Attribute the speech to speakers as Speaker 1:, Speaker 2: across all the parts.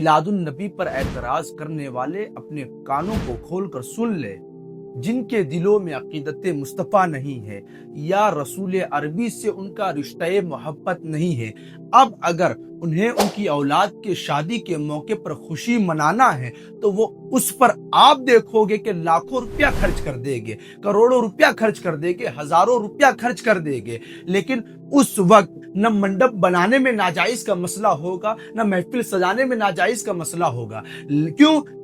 Speaker 1: میلاد النبی پر اعتراض کرنے والے اپنے کانوں کو کھول کر سن لے، جن کے دلوں میں عقیدت مصطفیٰ نہیں ہے یا رسول عربی سے ان کا رشتہ محبت نہیں ہے، اب اگر انہیں ان کی اولاد کے شادی کے موقع پر خوشی منانا ہے تو وہ اس پر آپ دیکھو گے کہ لاکھوں روپیہ خرچ کر دے گے، کروڑوں روپیہ خرچ کر دے گے، ہزاروں روپیہ خرچ کر دے گے، لیکن اس وقت نہ منڈپ بنانے میں ناجائز کا مسئلہ ہوگا، نہ محفل سجانے میں ناجائز کا مسئلہ ہوگا۔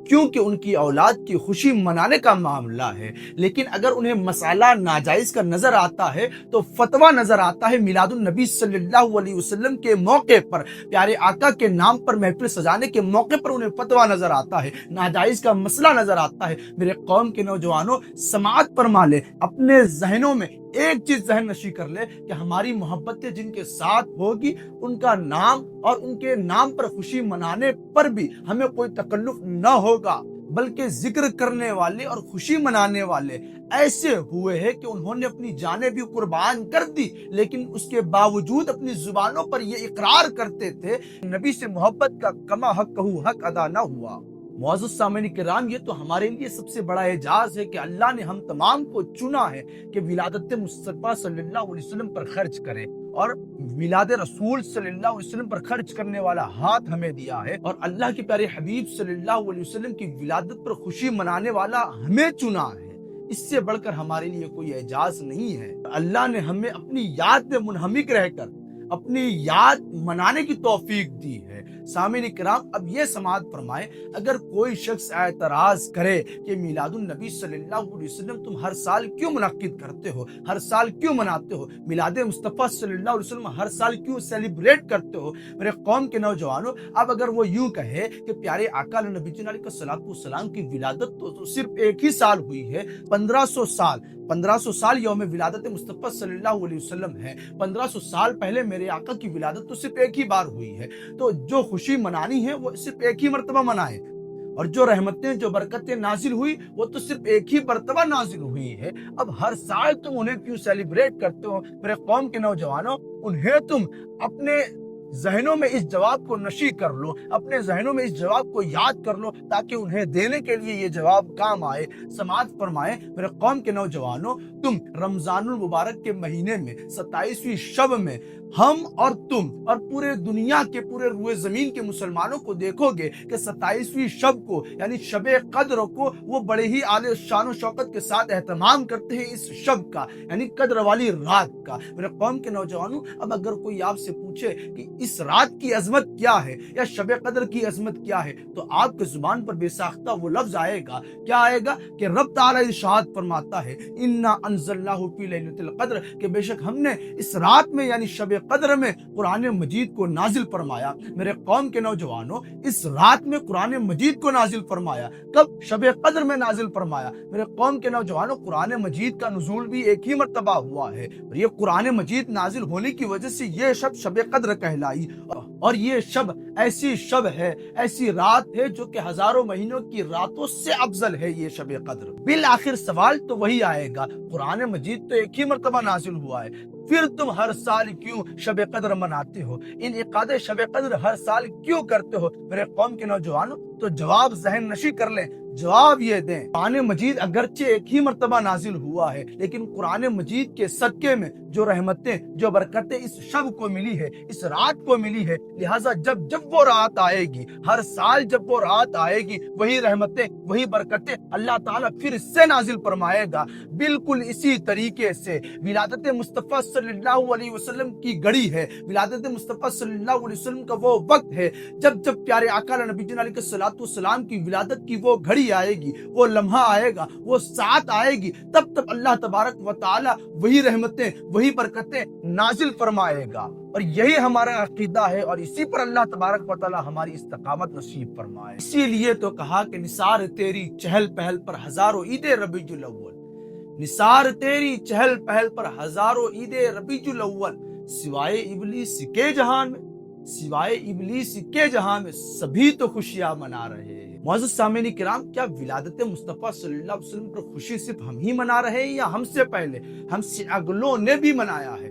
Speaker 1: کیونکہ ان کی اولاد کی خوشی منانے کا معاملہ ہے۔ لیکن اگر انہیں مسئلہ ناجائز کا نظر آتا ہے تو فتویٰ نظر آتا ہے میلاد النبی صلی اللہ علیہ وسلم کے موقع پر، پیارے آقا کے نام پر محفل سجانے کے موقع پر انہیں فتویٰ نظر آتا ہے، ناجائز کا مسئلہ نظر آتا ہے۔ میرے قوم کے نوجوانوں، سماعت فرما لے، اپنے ذہنوں میں ایک چیز ذہن نشی کر لے کہ ہماری محبتیں جن کے ساتھ ہوگی ان کا نام اور ان کے نام پر خوشی منانے پر بھی ہمیں کوئی تکلف نہ ہوگا، بلکہ ذکر کرنے والے اور خوشی منانے والے ایسے ہوئے ہیں کہ انہوں نے اپنی جانیں بھی قربان کر دی، لیکن اس کے باوجود اپنی زبانوں پر یہ اقرار کرتے تھے نبی سے محبت کا کما حق حق ادا نہ ہوا۔ معزز سامعین کرام، یہ تو ہمارے لیے سب سے بڑا اعزاز ہے کہ اللہ نے ہم تمام کو چنا ہے کہ ولادت مصطفیٰ صلی اللہ علیہ وسلم پر خرچ کرے، اور میلاد رسول صلی اللہ علیہ وسلم پر خرچ کرنے والا ہاتھ ہمیں دیا ہے، اور اللہ کے پیارے حبیب صلی اللہ علیہ وسلم کی ولادت پر خوشی منانے والا ہمیں چنا ہے۔ اس سے بڑھ کر ہمارے لیے کوئی اعزاز نہیں ہے۔ اللہ نے ہمیں اپنی یاد میں منہمک رہ کر اپنی یاد منانے کی توفیق دی ہے۔ سامعین کرام، اب یہ سماعت فرمائیں، اگر کوئی شخص اعتراض کرے کہ میلاد النبی صلی اللہ علیہ وسلم تم ہر سال کیوں منعقد کرتے ہو، ہر سال کیوں مناتے ہو، میلاد مصطفیٰ صلی اللہ علیہ وسلم ہر سال کیوں سیلیبریٹ کرتے ہو، میرے قوم کے نوجوانوں، اب اگر وہ یوں کہے کہ پیارے آقا نبی جی علیہ الصلوۃ والسلام کی ولادت تو صرف ایک ہی سال ہوئی ہے، 1500 سال یوم ولادت مصطفیٰ صلی اللہ علیہ وسلم ہے، 1500 سال پہلے میرے آقا کی ولادت تو صرف ایک ہی بار ہوئی ہے، تو جو خوشی منانی ہے وہ صرف ایک ہی مرتبہ منائے، اور جو رحمتیں جو برکتیں نازل ہوئی وہ تو صرف ایک ہی مرتبہ نازل ہوئی ہے۔ اب ہر سال تم انہیں کیوں سیلیبریٹ کرتے ہو؟ میرے قوم کے نوجوانوں، انہیں تم اپنے ذہنوں میں اس جواب کو نشی کر لو، اپنے ذہنوں میں اس جواب کو یاد کر لو تاکہ انہیں دینے کے لیے یہ جواب کام آئے۔ سماعت فرمائیں میرے قوم کے نوجوانوں، تم رمضان المبارک کے مہینے میں 27ویں شب میں ہم اور تم اور پورے دنیا کے پورے روئے زمین کے مسلمانوں کو دیکھو گے کہ 27ویں شب کو یعنی شب قدر کو وہ بڑے ہی اعلی شان و شوکت کے ساتھ اہتمام کرتے ہیں، اس شب کا یعنی قدر والی رات کا۔ میرے قوم کے نوجوانوں، اب اگر کوئی آپ سے پوچھے کہ اس رات کی عظمت کیا ہے یا شب قدر کی عظمت کیا ہے، تو آپ کے زبان پر بے ساختہ وہ لفظ آئے گا، کیا آئے گا کہ رب تعالیٰ ارشاد فرماتا ہے انا انزلناہ فی لیلۃ القدر، کہ بے شک ہم نے اس رات میں یعنی شب قدر میں قرآن مجید کو نازل فرمایا۔ میرے قوم کے نوجوانوں، اس رات میں قرآن مجید کو نازل فرمایا، کب؟ شب قدر میں نازل فرمایا۔ میرے قوم کے نوجوانوں، قرآن مجید کا نزول بھی ایک ہی مرتبہ ہوا ہے، اور یہ قرآن مجید نازل ہونے کی وجہ سے یہ شب قدر کہلائی، اور یہ شب ایسی شب ہے، ایسی رات ہے جو کہ ہزاروں مہینوں کی راتوں سے افضل ہے یہ شب قدر۔ بالآخر سوال تو وہی آئے گا، قرآن مجید تو ایک ہی مرتبہ نازل ہوا ہے، پھر تم ہر سال کیوں شب قدر مناتے ہو، انعقاد شب قدر ہر سال کیوں کرتے ہو؟ میرے قوم کے نوجوانوں، تو جواب ذہن نشی کر لیں، جواب یہ دیں، قرآن مجید اگرچہ ایک ہی مرتبہ نازل ہوا ہے، لیکن قرآن مجید کے صدقے میں جو رحمتیں جو برکتیں اس شب کو ملی ہے، اس رات کو ملی ہے، لہٰذا جب وہ رات آئے گی، ہر سال جب وہ رات آئے گی، وہی رحمتیں وہی برکتیں اللہ تعالیٰ پھر سے نازل فرمائے گا۔ بالکل اسی طریقے سے ولادت مصطفیٰ صلی اللہ علیہ وسلم کی گھڑی ہے، ولادت مصطفیٰ صلی اللہ علیہ وسلم کا وہ وقت ہے جب پیارے آقا نبی جی علیہ الصلوۃ والسلام کی ولادت کی وہ گھڑی آئے گی، وہ لمحہ آئے گا، وہ ساتھ آئے گی، تب اللہ تبارک و تعالی وہی رحمتیں وہی برکتیں نازل فرمائے گا، اور یہی ہمارا عقیدہ ہے، اور اسی پر اللہ تبارک و تعالی ہماری استقامت نصیب فرمائے۔ اسی لیے تو کہا کہ نثار تیری چہل پہل پر ہزاروں عید ربیع الاول، نثار تیری چہل پہل پر ہزاروں عید ربیع الاول، سوائے ابلیس کے جہان میں، سوائے ابلیس کے جہاں میں سبھی تو خوشیاں منا رہے ہیں۔ معزز سامعین کرام، کیا ولادت مصطفیٰ صلی اللہ علیہ وسلم پر خوشی صرف ہم ہی منا رہے ہیں یا ہم سے پہلے ہم سے اگلوں نے بھی منایا ہے؟